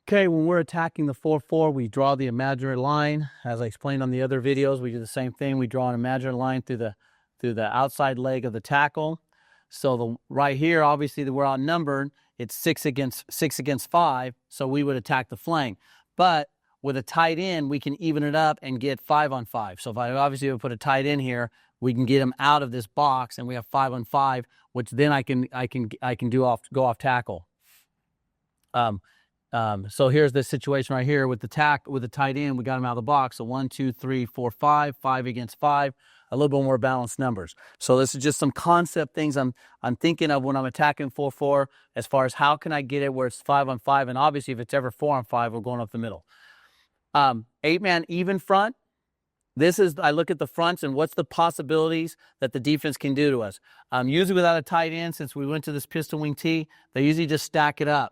Okay, when we're attacking the 4-4, we draw the imaginary line. As I explained on the other videos, we do the same thing. We draw an imaginary line through the outside leg of the tackle. So right here, obviously, we're outnumbered. It's 6 against 5, so we would attack the flank. But with a tight end, we can even it up and get 5-on-5. So if I obviously would put a tight end here, we can get him out of this box, and we have 5-on-5, which then I can go off tackle. So here's the situation right here with the tight end. We got him out of the box. So 1, 2, 3, 4, 5, 5 against 5, a little bit more balanced numbers. So this is just some concept things I'm thinking of when I'm attacking 4-4, as far as how can I get it where it's 5-on-5, and obviously if it's ever 4-on-5, we're going up the middle. 8-man even front. This is, I look at the fronts and what's the possibilities that the defense can do to us. Usually without a tight end, since we went to this pistol wing T, they usually just stack it up.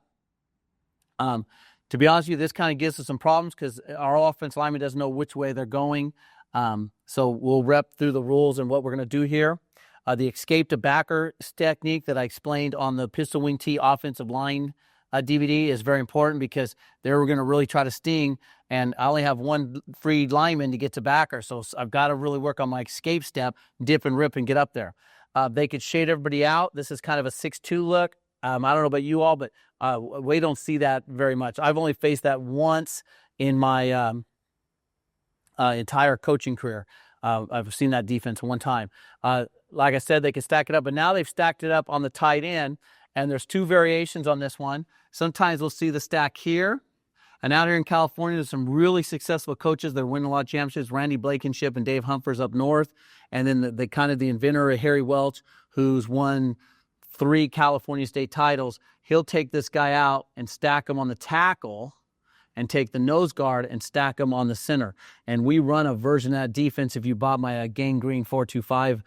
To be honest with you, this kind of gives us some problems because our offensive lineman doesn't know which way they're going. So we'll rep through the rules and what we're going to do here. The escape to backer technique that I explained on the pistol wing T offensive line DVD is very important because they're going to really try to sting, and I only have one free lineman to get to backer, so I've got to really work on my escape step, dip and rip and get up there. They could shade everybody out. This is kind of a 6-2 look. I don't know about you all, but we don't see that very much. I've only faced that once in my entire coaching career. I've seen that defense one time. Like I said, they can stack it up, but now they've stacked it up on the tight end, and there's 2 variations on this one. Sometimes we'll see the stack here, and out here in California, there's some really successful coaches that are winning a lot of championships. Randy Blankenship and Dave Humphers up north, and then the inventor, Harry Welch, who's won 3 California state titles. He'll take this guy out and stack him on the tackle and take the nose guard and stack him on the center. And we run a version of that defense if you bought my Gang Green 425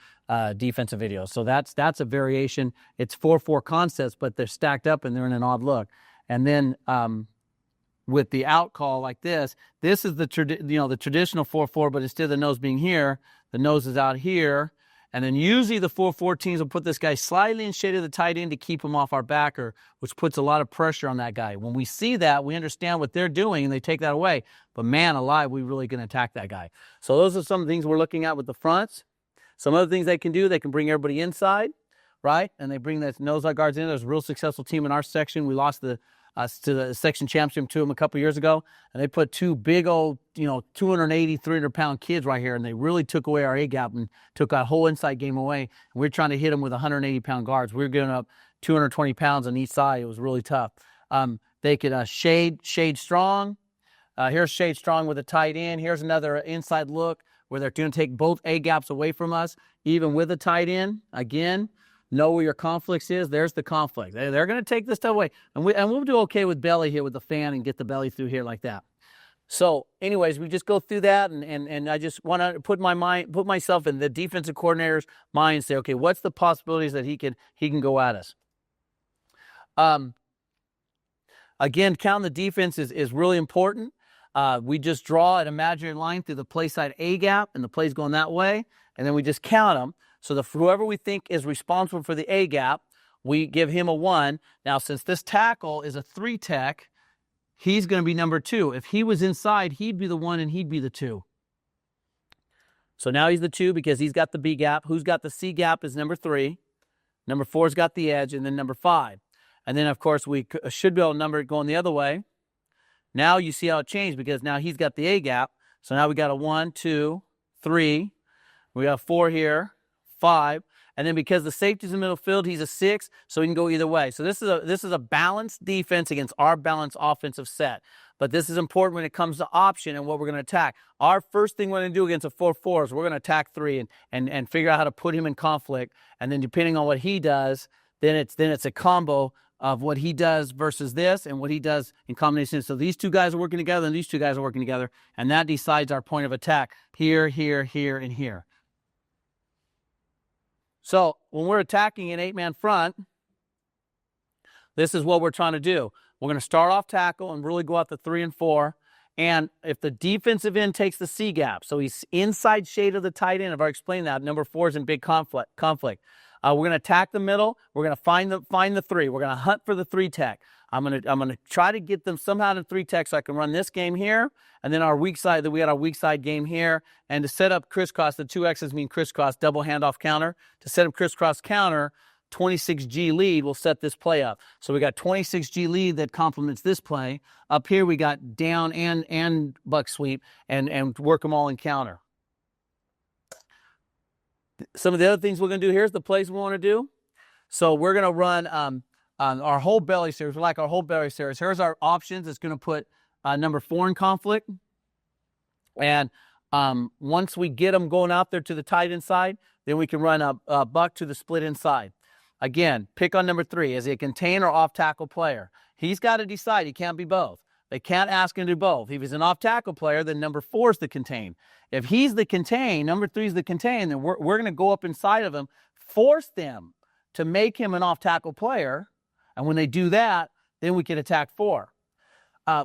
defensive video. So that's a variation. It's 4-4 concepts, but they're stacked up and they're in an odd look. And then with the out call like this is the traditional 4-4, but instead of the nose being here, the nose is out here. And then usually the 4-4 teams will put this guy slightly in shade of the tight end to keep him off our backer, which puts a lot of pressure on that guy. When we see that, we understand what they're doing, and they take that away. But man alive, we really going to attack that guy. So those are some of the things we're looking at with the fronts. Some other things they can do, they can bring everybody inside, right? And they bring those nose guards in. There's a real successful team in our section. We lost to the section championship to them a couple years ago, and they put 2 big old, 280, 300-pound kids right here, and they really took away our A-gap and took our whole inside game away. And we're trying to hit them with 180-pound guards. We were giving up 220 pounds on each side. It was really tough. They could shade strong. Here's shade strong with a tight end. Here's another inside look where they're going to take both A-gaps away from us, even with a tight end. Again, know where your conflicts is. There's the conflict. They're going to take this stuff away. And we'll do okay with belly here with the fan and get the belly through here like that. So anyways, we just go through that, and I just want to put myself in the defensive coordinator's mind and say, okay, what's the possibilities that he can go at us? Again, counting the defense is really important. We just draw an imaginary line through the play side A-gap, and the play's going that way, and then we just count them. So whoever we think is responsible for the A-gap, we give him a 1. Now, since this tackle is a 3-tech, he's going to be number 2. If he was inside, he'd be the 1 and he'd be the 2. So now he's the 2 because he's got the B-gap. Who's got the C-gap is number 3. Number 4's got the edge, and then number 5. And then, of course, we should be able to number it going the other way. Now you see how it changed because now he's got the A-gap. So now we got a 1, 2, 3. We got 4 here. 5, and then because the safety's in the middle field, he's a 6, so he can go either way. So this is a balanced defense against our balanced offensive set. But this is important when it comes to option and what we're going to attack. Our first thing we're going to do against a 4-4 is we're going to attack 3 and figure out how to put him in conflict. And then depending on what he does, then it's a combo of what he does versus this and what he does in combination. So these 2 guys are working together and these 2 guys are working together, and that decides our point of attack here, here, here, and here. So when we're attacking an 8-man front, this is what we're trying to do. We're going to start off tackle and really go out to 3 and 4. And if the defensive end takes the C-gap, so he's inside shade of the tight end, I've already explained that. Number 4 is in big conflict. We're going to attack the middle. We're going to find the 3. We're going to hunt for the 3-tech. I'm gonna try to get them somehow to 3-tech so I can run this game here, and then our weak side, we had our weak side game here. And to set up crisscross, the 2 X's mean crisscross, double handoff counter. To set up crisscross counter, 26G lead will set this play up. So we got 26G lead that complements this play. Up here we got down and buck sweep and work them all in counter. Some of the other things we're going to do, here's the plays we want to do. So we're going to run our whole belly series. We like our whole belly series. Here's our options. It's going to put number 4 in conflict. And once we get them going out there to the tight inside, then we can run a buck to the split inside. Again, pick on number 3. Is he a contain or off-tackle player? He's got to decide. He can't be both. They can't ask him to do both. If he's an off-tackle player, then number 4 is the contain. If he's the contain, number 3 is the contain, then we're going to go up inside of him, force them to make him an off-tackle player, and when they do that, then we can attack 4.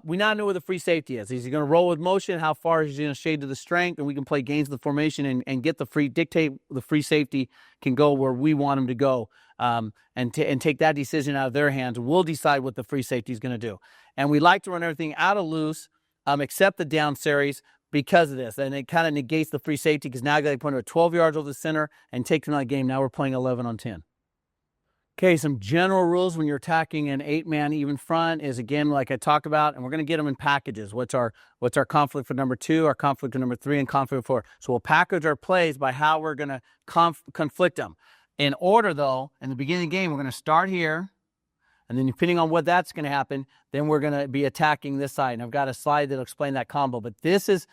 We now know where the free safety is. Is he going to roll with motion? How far is he going to shade to the strength? And we can play gains of the formation and get the dictate the free safety can go where we want him to go, and take that decision out of their hands. We'll decide what the free safety is going to do. And we like to run everything out of loose, except the down series because of this. And it kind of negates the free safety because now they point to 12 yards over the center and take them out of the game. Now we're playing 11 on 10. Okay, some general rules when you're attacking an 8-man even front is, again, like I talked about, and we're going to get them in packages. What's our conflict for number 2, our conflict for number 3, and conflict for 4. So we'll package our plays by how we're going to conflict them. In order, though, in the beginning of the game, we're going to start here, and then depending on what that's going to happen, then we're going to be attacking this side. And I've got a slide that'll explain that combo. But this is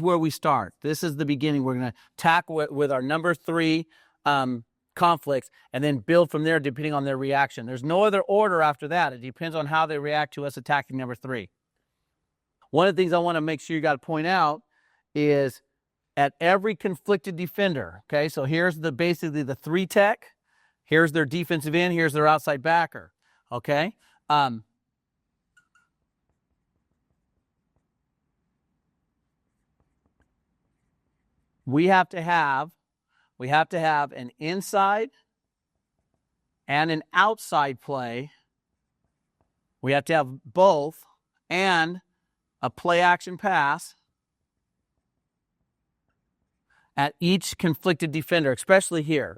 where we start. This is the beginning. We're going to attack with our number 3 conflicts and then build from there depending on their reaction. There's no other order after that. It depends on how they react to us attacking number 3. One of the things I want to make sure you got to point out is at every conflicted defender, okay, so here's basically the 3-tech. Here's their defensive end. Here's their outside backer, okay? We have to have an inside and an outside play. We have to have both and a play action pass at each conflicted defender, especially here.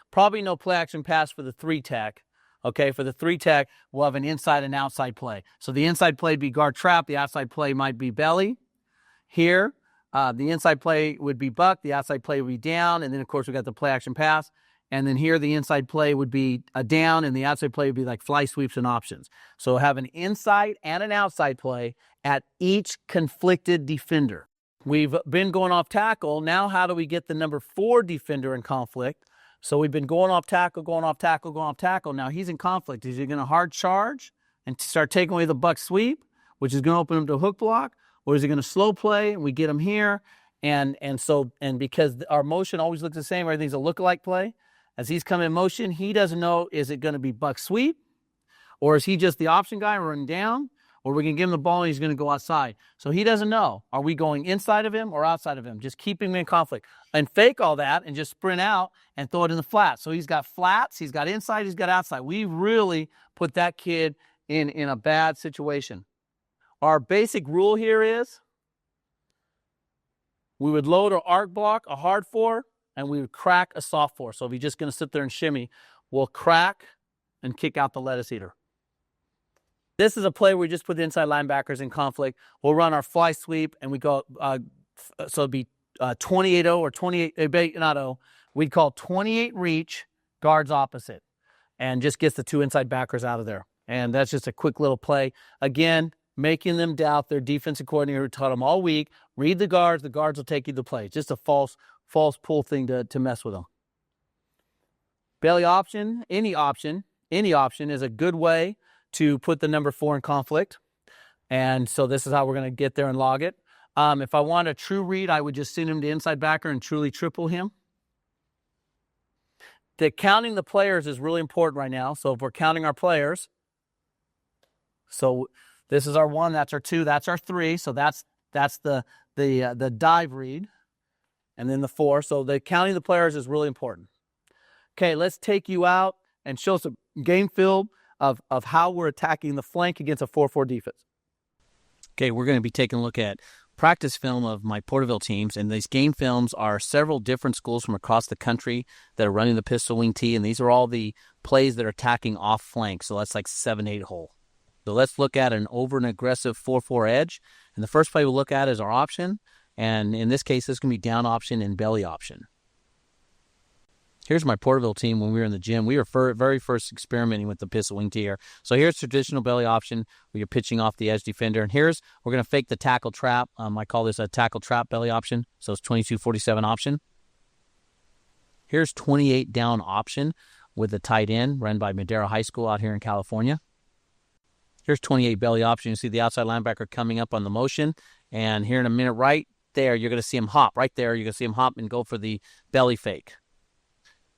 Probably no play action pass for the 3-tech. Okay, for the 3-tech, we'll have an inside and outside play. So the inside play would be guard trap. The outside play might be belly. Here, the inside play would be buck. The outside play would be down. And then, of course, we got the play action pass. And then here, the inside play would be a down, and the outside play would be like fly sweeps and options. So have an inside and an outside play at each conflicted defender. We've been going off tackle. Now how do we get the number 4 defender in conflict? So we've been going off tackle. Now he's in conflict. Is he going to hard charge and start taking away the buck sweep, which is going to open him to a hook block? Or is he going to slow play and we get him here? And because our motion always looks the same, everything's a look-alike play. As he's coming in motion, he doesn't know, is it going to be buck sweep? Or is he just the option guy running down? Or we can give him the ball and he's going to go outside. So he doesn't know. Are we going inside of him or outside of him? Just keeping him in conflict. And fake all that and just sprint out and throw it in the flats. So he's got flats, he's got inside, he's got outside. We really put that kid in a bad situation. Our basic rule here is we would load an arc block, a hard 4, and we would crack a soft 4. So if he's just going to sit there and shimmy, we'll crack and kick out the lettuce eater. This is a play where we just put the inside linebackers in conflict. We'll run our fly sweep, and we go, so it'd be 28-0 or 28, not 0. We'd call 28 reach, guards opposite, and just gets the 2 inside backers out of there. And that's just a quick little play. Again, making them doubt their defensive coordinator who taught them all week. Read the guards will take you to play. Just a false pull thing to mess with them. Belly option, any option is a good way to put the number 4 in conflict. And so this is how we're going to get there and log it. If I want a true read, I would just send him to inside backer and truly triple him. Counting the players is really important right now. So if we're counting our players, so this is our 1, that's our 2, that's our 3. So that's the dive read, and then the 4. So the counting the players is really important. Okay, let's take you out and show some game film of how we're attacking the flank against a 4-4 defense. Okay, we're going to be taking a look at practice film of my Porterville teams, and these game films are several different schools from across the country that are running the pistol wing tee, and these are all the plays that are attacking off flank, so that's like 7-8 hole. So let's look at an over an aggressive 4-4 edge, and the first play we'll look at is our option, and in this case, this is going to be down option and belly option. Here's my Porterville team when we were in the gym. We were very first experimenting with the pistol wing tee here. So here's traditional belly option where you're pitching off the edge defender. And here's, we're going to fake the tackle trap. I call this a tackle trap belly option. So it's 22-47 option. Here's 28 down option with the tight end run by Madera High School out here in California. Here's 28 belly option. You see the outside linebacker coming up on the motion. And here in a minute right there, you're going to see him hop. Right there, you're going to see him hop and go for the belly fake.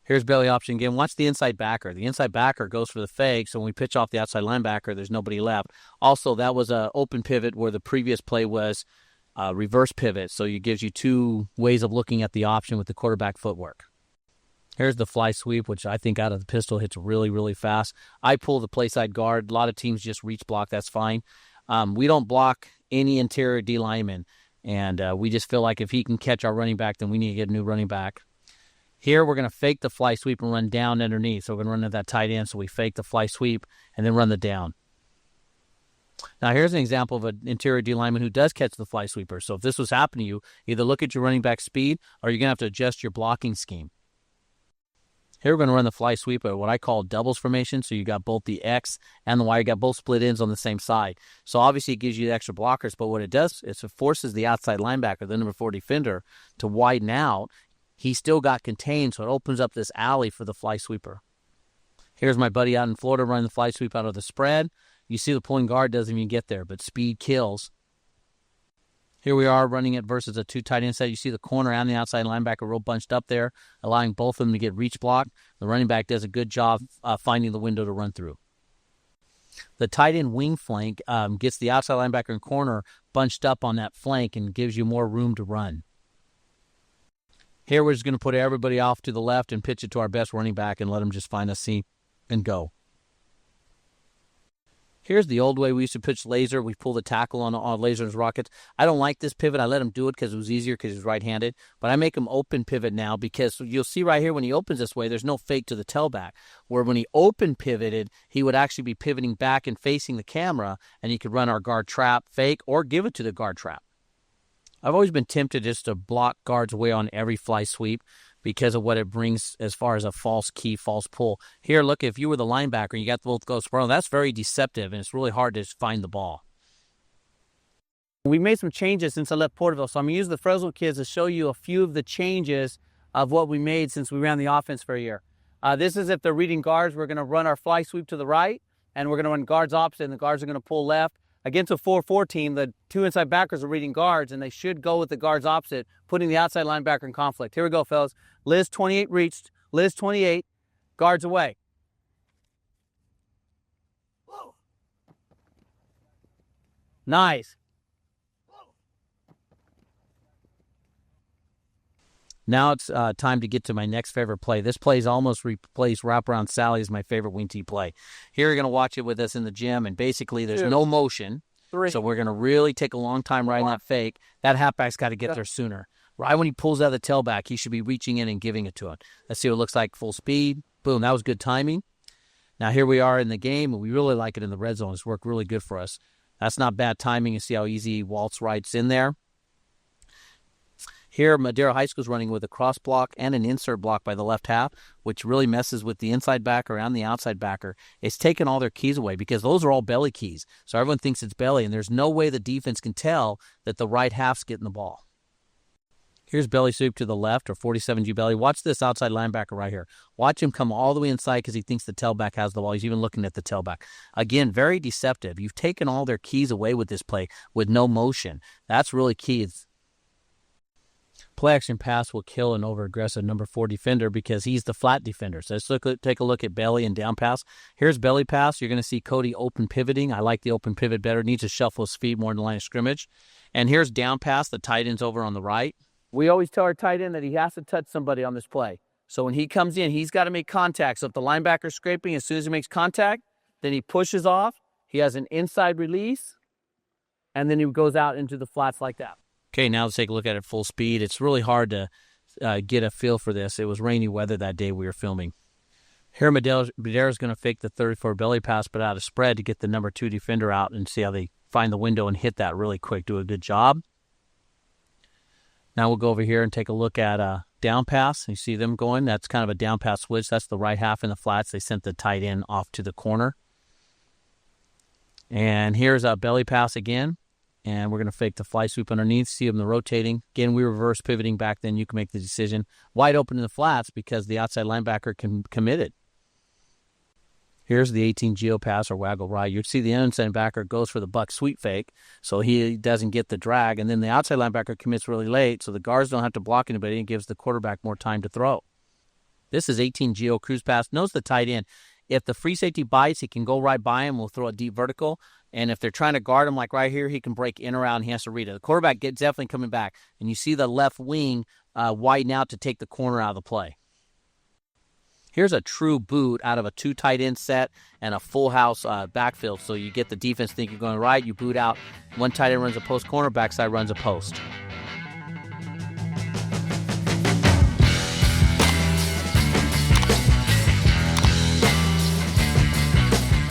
Here's belly option again. Watch the inside backer. The inside backer goes for the fake, so when we pitch off the outside linebacker, there's nobody left. Also, that was an open pivot where the previous play was reverse pivot, so it gives you two ways of looking at the option with the quarterback footwork. Here's the fly sweep, which I think out of the pistol hits really, really fast. I pull the play side guard. A lot of teams just reach block. That's fine. We don't block any interior D lineman, and we just feel like if he can catch our running back, then we need to get a new running back. Here, we're going to fake the fly sweep and run down underneath. So we're going to run to that tight end. So we fake the fly sweep and then run the down. Now, here's an example of an interior D lineman who does catch the fly sweeper. So if this was happening to you, either look at your running back speed or you're going to have to adjust your blocking scheme. Here, we're going to run the fly sweeper, what I call doubles formation. So you got both the X and the Y. You got both split ends on the same side. So obviously, it gives you the extra blockers. But what it does is it forces the outside linebacker, the number 4 defender, to widen out. He still got contained, so it opens up this alley for the fly sweeper. Here's my buddy out in Florida running the fly sweep out of the spread. You see the pulling guard doesn't even get there, but speed kills. Here we are running it versus a 2 tight end set. You see the corner and the outside linebacker real bunched up there, allowing both of them to get reach block. The running back does a good job finding the window to run through. The tight end wing flank gets the outside linebacker and corner bunched up on that flank and gives you more room to run. Here we're just going to put everybody off to the left and pitch it to our best running back and let him just find a seam and go. Here's the old way we used to pitch laser. We pull the tackle on lasers rockets. I don't like this pivot. I let him do it because it was easier because he's right-handed. But I make him open pivot now because you'll see right here when he opens this way, there's no fake to the tailback. Where when he open pivoted, he would actually be pivoting back and facing the camera, and he could run our guard trap fake or give it to the guard trap. I've always been tempted just to block guards away on every fly sweep because of what it brings as far as a false key, false pull. Here, look, if you were the linebacker and you got both ghosts, that's very deceptive, and it's really hard to find the ball. We made some changes since I left Porterville, so I'm going to use the Fresno kids to show you a few of the changes of what we made since we ran the offense for a year. This is if they're reading guards, we're going to run our fly sweep to the right, and we're going to run guards opposite, and the guards are going to pull left. Against a 4-4 team, the 2 inside backers are reading guards, and they should go with the guards opposite, putting the outside linebacker in conflict. Here we go, fellas. Liz 28 reached. Liz 28, guards away. Nice. Now it's time to get to my next favorite play. This play's almost replaced Wraparound Sally as my favorite wing tee play. Here you're going to watch it with us in the gym, and basically there's no motion. 3. So we're going to really take a long time riding that fake. That halfback's got to get there sooner. Right when he pulls out the tailback, he should be reaching in and giving it to him. Let's see what it looks like full speed. Boom, that was good timing. Now here we are in the game, and we really like it in the red zone. It's worked really good for us. That's not bad timing. You see how easy Waltz rides in there. Here, Madera High School is running with a cross block and an insert block by the left half, which really messes with the inside backer and the outside backer. It's taken all their keys away because those are all belly keys. So everyone thinks it's belly, and there's no way the defense can tell that the right half's getting the ball. Here's belly sweep to the left, or 47G belly. Watch this outside linebacker right here. Watch him come all the way inside because he thinks the tailback has the ball. He's even looking at the tailback. Again, very deceptive. You've taken all their keys away with this play with no motion. That's really key. Play action pass will kill an over-aggressive number 4 defender because he's the flat defender. So let's take a look at belly and down pass. Here's belly pass. You're going to see Cody open pivoting. I like the open pivot better. Needs to shuffle his feet more in the line of scrimmage. And here's down pass. The tight end's over on the right. We always tell our tight end that he has to touch somebody on this play. So when he comes in, he's got to make contact. So if the linebacker's scraping, as soon as he makes contact, then he pushes off, he has an inside release, and then he goes out into the flats like that. Okay, now let's take a look at it full speed. It's really hard to get a feel for this. It was rainy weather that day we were filming. Here Madera's going to fake the 34 belly pass, but out of spread to get the number 2 defender out and see how they find the window and hit that really quick. Do a good job. Now we'll go over here and take a look at a down pass. You see them going. That's kind of a down pass switch. That's the right half in the flats. They sent the tight end off to the corner. And here's a belly pass again. And we're going to fake the fly sweep underneath. See them rotating. Again, we reverse pivoting back then. You can make the decision. Wide open in the flats because the outside linebacker committed. Here's the 18 geo pass or waggle right. You'd see the inside linebacker goes for the buck sweep fake, so he doesn't get the drag. And then the outside linebacker commits really late, so the guards don't have to block anybody and gives the quarterback more time to throw. This is 18 geo cruise pass. Knows the tight end. If the free safety bites, he can go right by him. We'll throw a deep vertical. And if they're trying to guard him, like right here, he can break in or out, and he has to read it. The quarterback gets definitely coming back. And you see the left wing widen out to take the corner out of the play. Here's a true boot out of a 2 tight end set and a full house backfield. So you get the defense thinking going right, you boot out. 1 tight end runs a post corner, backside runs a post.